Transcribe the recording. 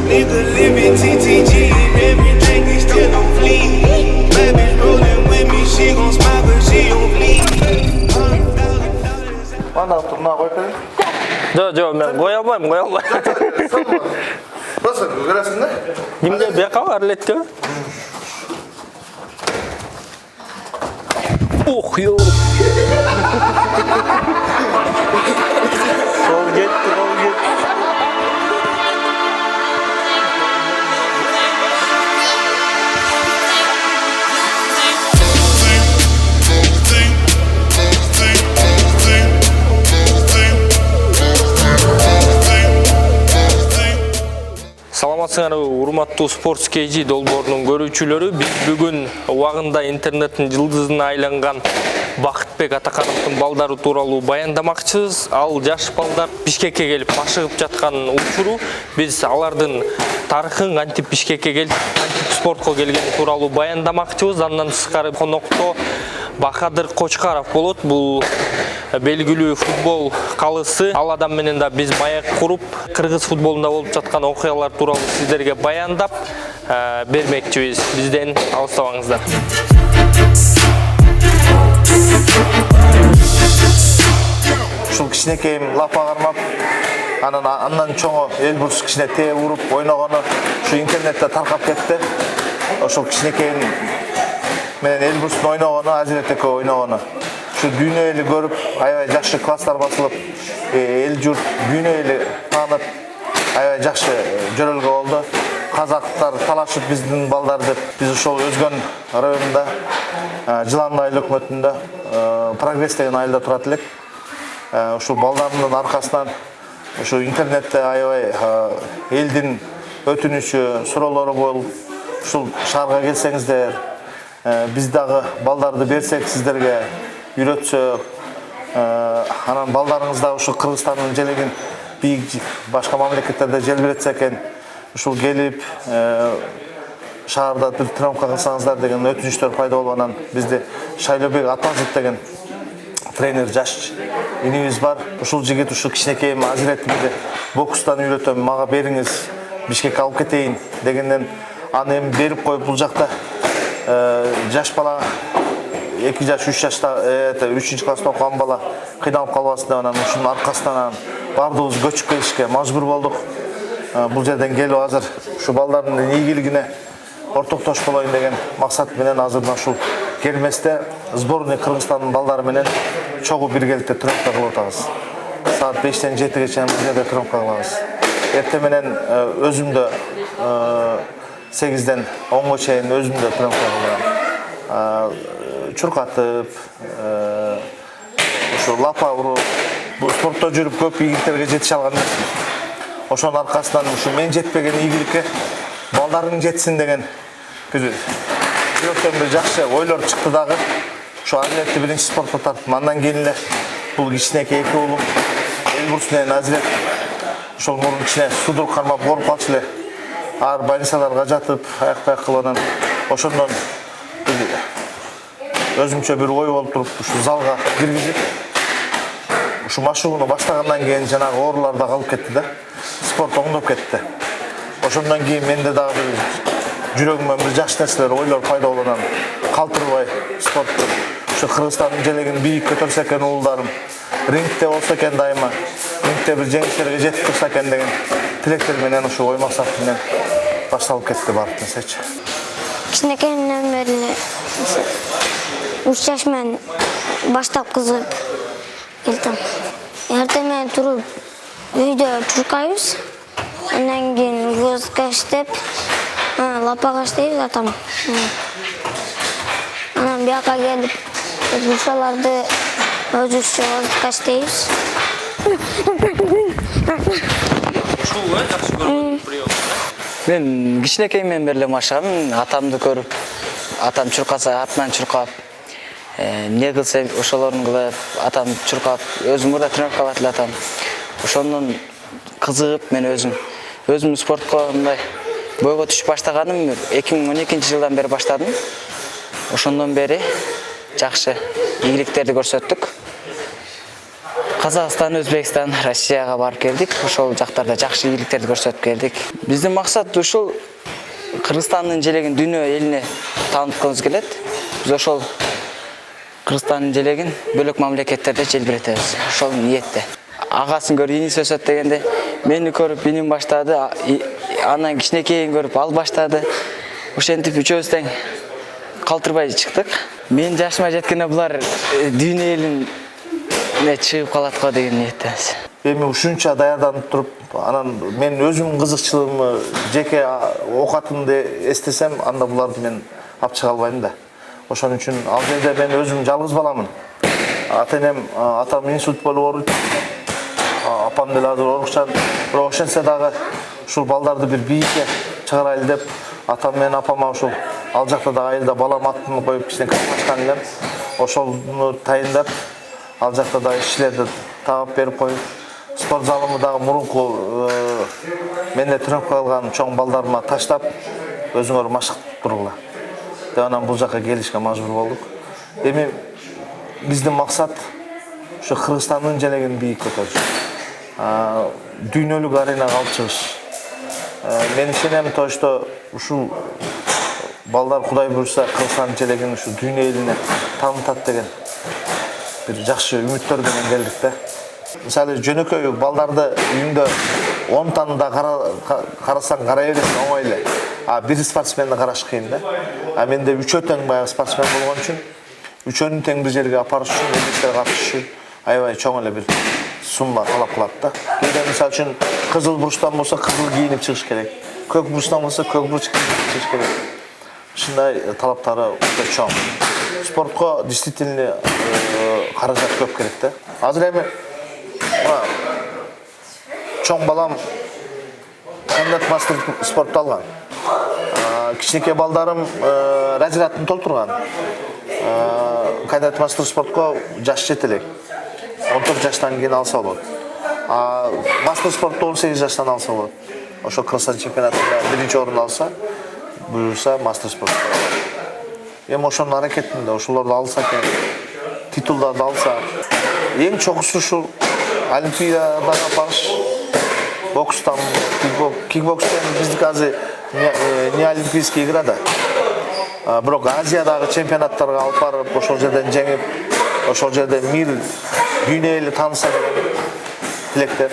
Nigga living TTG and every drink is still on fleek. Baby's rolling with me, she gon' smile but she on fleek. Ана турна қойып Жоқ, мен қоя алмаймын. Просто көресің да? Немге бияқа бар летке? Ух, йо! Сол кетті. Саламатсыңар, урматтуу спорт KG долбоорунун көрүүчүлөрү. Биз бүгүн убагында интернеттин жылдызына айланган Бакытбек Атакановдун балдары тууралуу баяндамакчыбыз. Ал жаш балдар Бишкекке келип машыгып жаткан учуру биз алардын тарыхын, антип Бишкекке келип антип спортко келгени тууралуу баяндамакчыбыз. Андан тышкары конокто Бахадыр Кочкаров болот. Бул белгилүү футбол калысы. Ал адам менен да биз маяк куруп, кыргыз футболунда болуп жаткан окуялар тууралуу сиздерге баяндап бермекчибиз. Бизден алыстабаңыздар. Ушул кичинекейим лапа кармап, андан чоңо Элбурс кичине тээ уруп ойногону ушу интернетте таркап кетти. Ошол кичинекейим менен Элбурстун ойногону, Азиретеке ойногону. Şu dүйнө эли көрүп, аябай жакшы класстар басылып, эл журт дүйнө эли таанып, аябай жакшы жөрөлгө болду. Казактар талашып биздин балдар деп, биз ошол Өзгөн районунда, Жыланды айыл өкмөтүндө Прогресс деген айылда турат элек. Ушул балдарымдын аркасынан ушу интернетте аябай элдин өтүнүчү, суроолору болуп, ушул шаарга келсеңиздер, биз дагы балдарды берсек сиздерге үйрөтсөк, анан балдарыңыз да ушу Кыргызстандын желегин бийик башка мамлекеттерде желбиретсе экен, ушул келип шаарда бир тренировка кылсаңыздар деген өтүнүчтөр пайда болгондан бизде Шайлобек Атазов деген тренер жаш инибиз бар. Ушул жигит ушу кичинекейим Азиретимди бокстан үйрөтөм, мага бериңиз, Бишкекке алып кетейин дегенден аны эми берип коюп бул жакта жаш бала 2 жаш, 3 жашта 3-чү класста окуган бала кыйналып калбасын деп анан ушунун аркасынан бардыгыбыз көчүп келишке мажбур болдук. Бул жерден келип азыр ушу балдардын ийгилигине ортоктош болоюн деген максат менен азырдан ушул келместе сборный Кыргызстандын балдары менен чогуу биргеликте тренировка кылып атабыз. Саат 5-тен 7-ге чейин бул жерде тренировка кылабыз. Эртең менен өзүмдө 8-ден 10-га чейин өзүмдө тренировка кылам. Чуркатып, ушу лапа уруп, бул спортто жүрүп көп ийгиликтерге жетише алган эмесмин. Ошонун аркасынан ушу мен жетпеген ийгиликке балдарың жетсин деген жүрөктөн бир жакшы ойлор чыкты дагы. Ушу Азиретти биринчи спортко тарттым. Андан кийин эле бул кичинекей 2 уулум Элбурс менен Азирет ошол мурун ичине судур кармап ооруп калчу эле. Ар больницаларга жатып, аяк кылып анан ошондон өзүмчө бир ой болуп туруп ушу залга киргизип ушу машыгууну баштагандан кийин жанагы оорулар да калып кетти да. Спорт оңдоп кетти. Ошондон кийин менде дагы бир жүрөгүмөн бир жакшы нерселер, ойлор пайда болгондон калтырбай спортту ушу Кыргызстандын желегин бийик көтөрсө экен уулдарым, рингте болсо экен дайыма, рингте бир жеңиштерге жетип турса экен деген тилектер менен ушу ой максат менен башталып кетти баардык нерсечи. Кичинекейимден бери 3 жаш менен баштап кызыгып келдим. Эртең менен туруп үйдө чуркайбыз. Андан кийин вызга иштеп, лапага иштейбиз атам. Анан бияка келип, ушуларды өзүбүзчө вызга иштейбиз. Ушул жакшы көргөн прием. Мен кичинекейимден бери машыгам, атамды көрүп, атам чуркаса артынан чуркап, эмне кылса ошолорун кылып, атам чуркап, өзүм да тренировка кылат эле атам. Ошондон кызыгып мен өзүм спортко мындай бойго түшүп баштаганым 2012-жылдан бери баштадым. Ошондон бери жакшы ийгиликтерди көрсөттүк. Казакстан, Өзбекстан, Россияга барып келдик. Ошол жактарда жакшы ийгиликтерди көрсөтүп келдик. Биздин максат ушул Кыргызстандын желегин дүйнө элине тааныткыбыз келет. Биз ошол Кыргызстандын желегин бөлөк мамлекеттерде желбиретебиз. Ошол ниетте. Агасын көрүп иниси өсөт дегенде, мени көрүп иним баштады, анан кичинекейин көрүп ал баштады. Ошентип үчөөбүз тең калтырбай чыктык. Мен жашыма жеткенде булар дүйнө элине чыгып калат го деген ниеттебиз. Эми ушунча даярданып туруп, анан мен өзүмдүн кызыкчылыгымы, жеке окатымды эстесем, анда буларды мен алып чыга албайм да. Ошон үчүн ал жерде мен өзүм жалгыз баламын. Ата-энем, атам инсульт болуп ооруйт. Апам деле азыр оорукчан. Бирок ошентсе дагы ушул балдарды бир бийикке чыгарайлы деп, атам менен апама ушул ал жакта дагы айылда балам атын коюп кичинекей ачкан элем. Ошону тайындап, ал жакта дагы ишчилерди таап берип коюп, спорт залымы дагы мурунку менде тренировка кылган чоң балдарыма таштап, өзүңөр машык тургула деп анан бул жака келишке мажбур болдук. Эми биздин максат ушу Кыргызстандын желегин бийик көтөрүш. Дүйнөлүк аренага алып чыгыш. Мен ишенем точто ушул балдар Кудай буйрса Кыргызстандын желегин ушу дүйнө элине таанытат деген бир жакшы үмүттөр менен келдик да. Мисалы жөнөкөй балдарды үйүндө 10 таны да карасаң карай бересиң оңой эле. Бир спортсменди караш кыйын да. Менде үчөө тең баягы спортсмен болгон үчүн үчөөнү тең бир жерге апарыш үчүн элдиктерге катышыш үчүн аябай чоң эле бир сумма талап кылат да. Кээде мисалы үчүн кызыл бурчтан болсо кызыл кийинип чыгыш керек. Көк бурчтан болсо көк бурч кийинип чыгыш керек. Ушундай талаптары өтө чоң. Спортко действительно каражат көп керек да. Азыр эми чоң балам кандидат мастер спортто алган. Кичинекей балдарым разрядын толтурган. Кандидат мастер спортко жаш жете элек. 14 жаштан кийин алса болот. Мастер спортто 18 жаштан алса болот. Ошо Кыргызстан чемпионатында биринчи орун алса, буюрса мастер спортко. Эми ошонун аракетинде ошолорду алса экен, титулдарды алса, эң чокусу ушул Олимпиадага барыш. Бокстан, кикбокстан биздики азыр не олимпийский игра да. Бирок Азиядагы чемпионаттарга алып барып, ошол жерден жеңип, ошол жерде мир дүйнө эли тааныса деген тилектер.